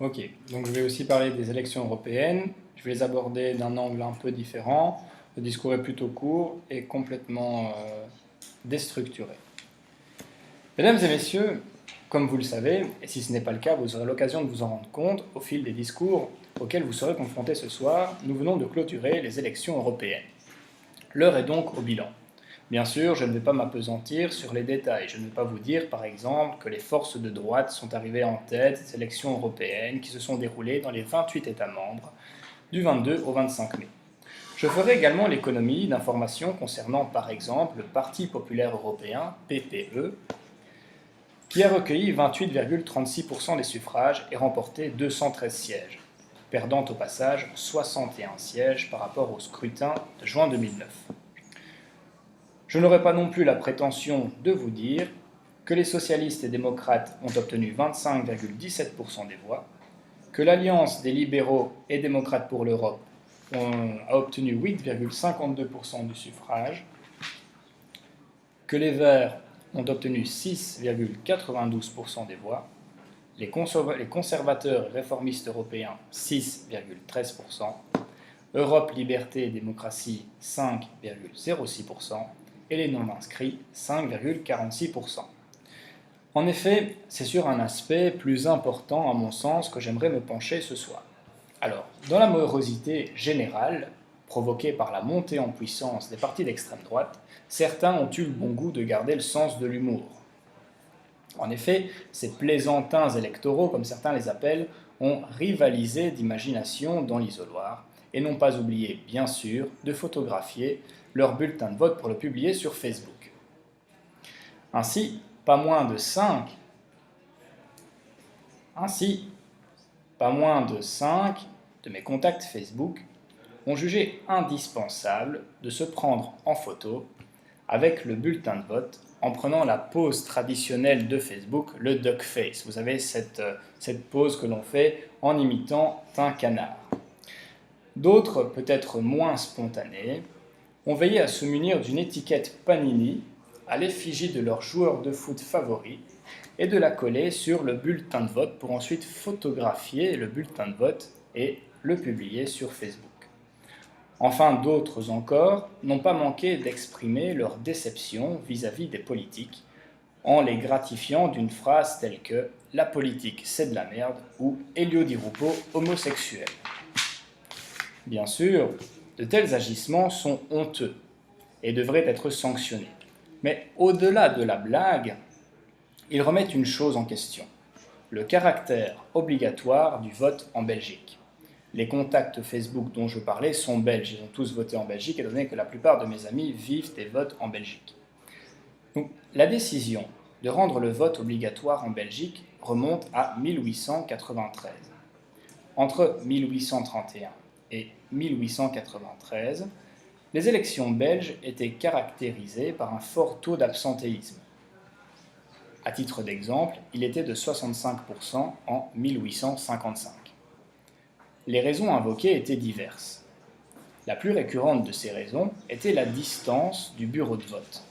Ok, donc je vais aussi parler des élections européennes. Je vais les aborder d'un angle un peu différent. Le discours est plutôt court et complètement déstructuré. Mesdames et messieurs, comme vous le savez, et si ce n'est pas le cas, vous aurez l'occasion de vous en rendre compte au fil des discours auxquels vous serez confrontés ce soir, nous venons de clôturer les élections européennes. L'heure est donc au bilan. Bien sûr, je ne vais pas m'appesantir sur les détails. Je ne vais pas vous dire, par exemple, que les forces de droite sont arrivées en tête des élections européennes qui se sont déroulées dans les 28 États membres du 22 au 25 mai. Je ferai également l'économie d'informations concernant, par exemple, le Parti populaire européen, PPE, qui a recueilli 28,36% des suffrages et remporté 213 sièges, perdant au passage 61 sièges par rapport au scrutin de juin 2009. Je n'aurai pas non plus la prétention de vous dire que les socialistes et démocrates ont obtenu 25,17% des voix, que l'Alliance des libéraux et démocrates pour l'Europe a obtenu 8,52% du suffrage, que les Verts ont obtenu 6,92% des voix, les conservateurs et réformistes européens 6,13%, Europe, Liberté et Démocratie 5,06% et les non-inscrits 5,46%. En effet, c'est sur un aspect plus important à mon sens que j'aimerais me pencher ce soir. Alors, dans la morosité générale, provoquée par la montée en puissance des partis d'extrême droite, certains ont eu le bon goût de garder le sens de l'humour. En effet, ces plaisantins électoraux, comme certains les appellent, ont rivalisé d'imagination dans l'isoloir et n'ont pas oublié, bien sûr, de photographier leur bulletin de vote pour le publier sur Facebook. Ainsi, pas moins de 5 de mes contacts Facebook ont jugé indispensable de se prendre en photo avec le bulletin de vote en prenant la pose traditionnelle de Facebook, le duck face. Vous avez cette pose que l'on fait en imitant un canard. D'autres, peut-être moins spontanés, ont veillé à se munir d'une étiquette Panini à l'effigie de leur joueur de foot favori et de la coller sur le bulletin de vote pour ensuite photographier le bulletin de vote et le publier sur Facebook. Enfin, d'autres encore n'ont pas manqué d'exprimer leur déception vis-à-vis des politiques en les gratifiant d'une phrase telle que « la politique c'est de la merde » ou « Elio Di Rupo homosexuel ». Bien sûr, de tels agissements sont honteux et devraient être sanctionnés. Mais au-delà de la blague, ils remettent une chose en question, le caractère obligatoire du vote en Belgique. Les contacts Facebook dont je parlais sont belges, ils ont tous voté en Belgique, étant donné que la plupart de mes amis vivent et votent en Belgique. Donc, la décision de rendre le vote obligatoire en Belgique remonte à 1893. Entre 1831 et 1893, les élections belges étaient caractérisées par un fort taux d'absentéisme. À titre d'exemple, il était de 65% en 1855. Les raisons invoquées étaient diverses. La plus récurrente de ces raisons était la distance du bureau de vote.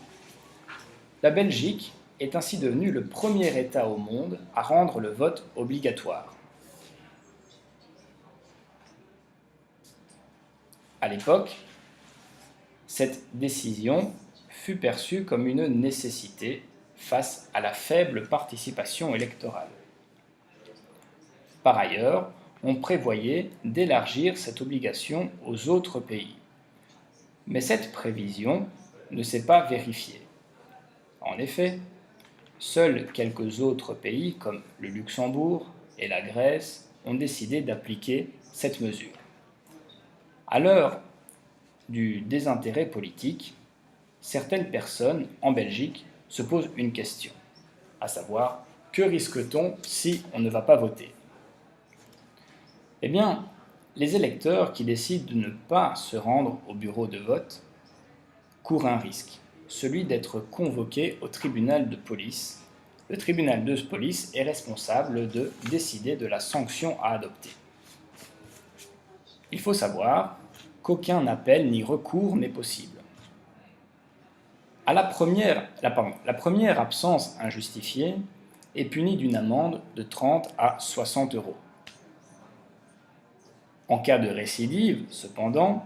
La Belgique est ainsi devenue le premier État au monde à rendre le vote obligatoire. À l'époque, cette décision fut perçue comme une nécessité face à la faible participation électorale. Par ailleurs, on prévoyait d'élargir cette obligation aux autres pays. Mais cette prévision ne s'est pas vérifiée. En effet, seuls quelques autres pays, comme le Luxembourg et la Grèce, ont décidé d'appliquer cette mesure. À l'heure du désintérêt politique, certaines personnes en Belgique se posent une question, à savoir, que risque-t-on si on ne va pas voter ? Eh bien, les électeurs qui décident de ne pas se rendre au bureau de vote courent un risque, celui d'être convoqués au tribunal de police. Le tribunal de police est responsable de décider de la sanction à adopter. Il faut savoir qu'aucun appel ni recours n'est possible. La première absence injustifiée est punie d'une amende de 30 à 60 euros. En cas de récidive, cependant,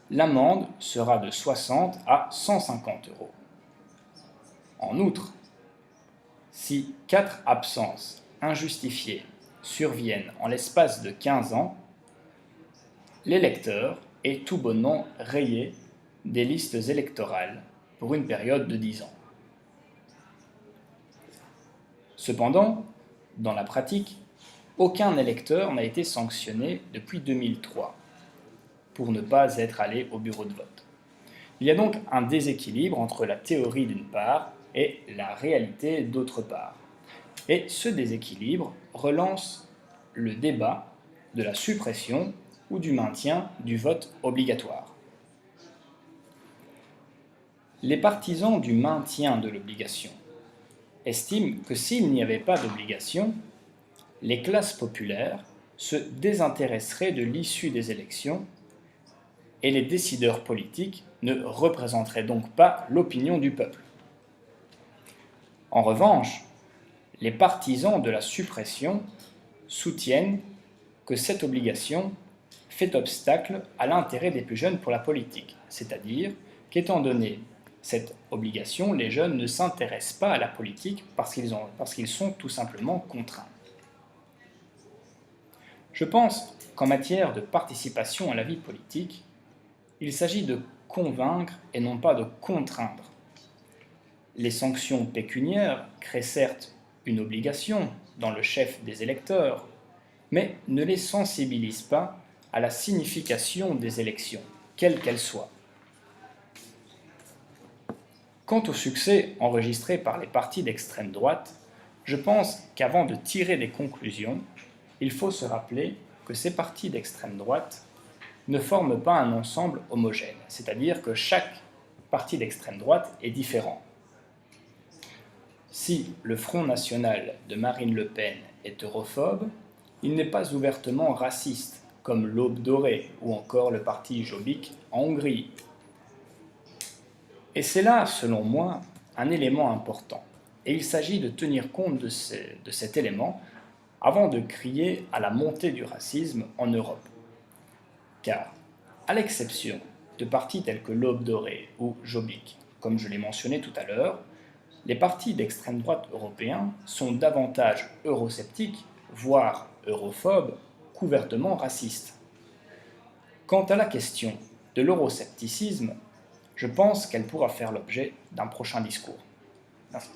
l'amende sera de 60 à 150 euros. En outre, si 4 absences injustifiées surviennent en l'espace de 15 ans, l'électeur est tout bonnement rayé des listes électorales pour une période de 10 ans. Cependant, dans la pratique, aucun électeur n'a été sanctionné depuis 2003 pour ne pas être allé au bureau de vote. Il y a donc un déséquilibre entre la théorie d'une part et la réalité d'autre part. Et ce déséquilibre relance le débat de la suppression ou du maintien du vote obligatoire. Les partisans du maintien de l'obligation estiment que s'il n'y avait pas d'obligation, les classes populaires se désintéresseraient de l'issue des élections et les décideurs politiques ne représenteraient donc pas l'opinion du peuple. En revanche, les partisans de la suppression soutiennent que cette obligation fait obstacle à l'intérêt des plus jeunes pour la politique, c'est-à-dire qu'étant donné cette obligation, les jeunes ne s'intéressent pas à la politique parce qu'ils sont tout simplement contraints. Je pense qu'en matière de participation à la vie politique, il s'agit de convaincre et non pas de contraindre. Les sanctions pécuniaires créent certes une obligation dans le chef des électeurs, mais ne les sensibilisent pas à la signification des élections, quelles qu'elles soient. Quant au succès enregistré par les partis d'extrême droite, je pense qu'avant de tirer des conclusions, il faut se rappeler que ces partis d'extrême droite ne forment pas un ensemble homogène, c'est-à-dire que chaque parti d'extrême droite est différent. Si le Front national de Marine Le Pen est europhobe, il n'est pas ouvertement raciste, comme l'Aube dorée ou encore le parti Jobbik en Hongrie. Et c'est là, selon moi, un élément important. Et il s'agit de tenir compte de cet élément avant de crier à la montée du racisme en Europe. Car, à l'exception de partis tels que l'Aube dorée ou Jobbik, comme je l'ai mentionné tout à l'heure, les partis d'extrême droite européens sont davantage eurosceptiques, voire europhobes, qu'ouvertement racistes. Quant à la question de l'euroscepticisme, je pense qu'elle pourra faire l'objet d'un prochain discours. Merci.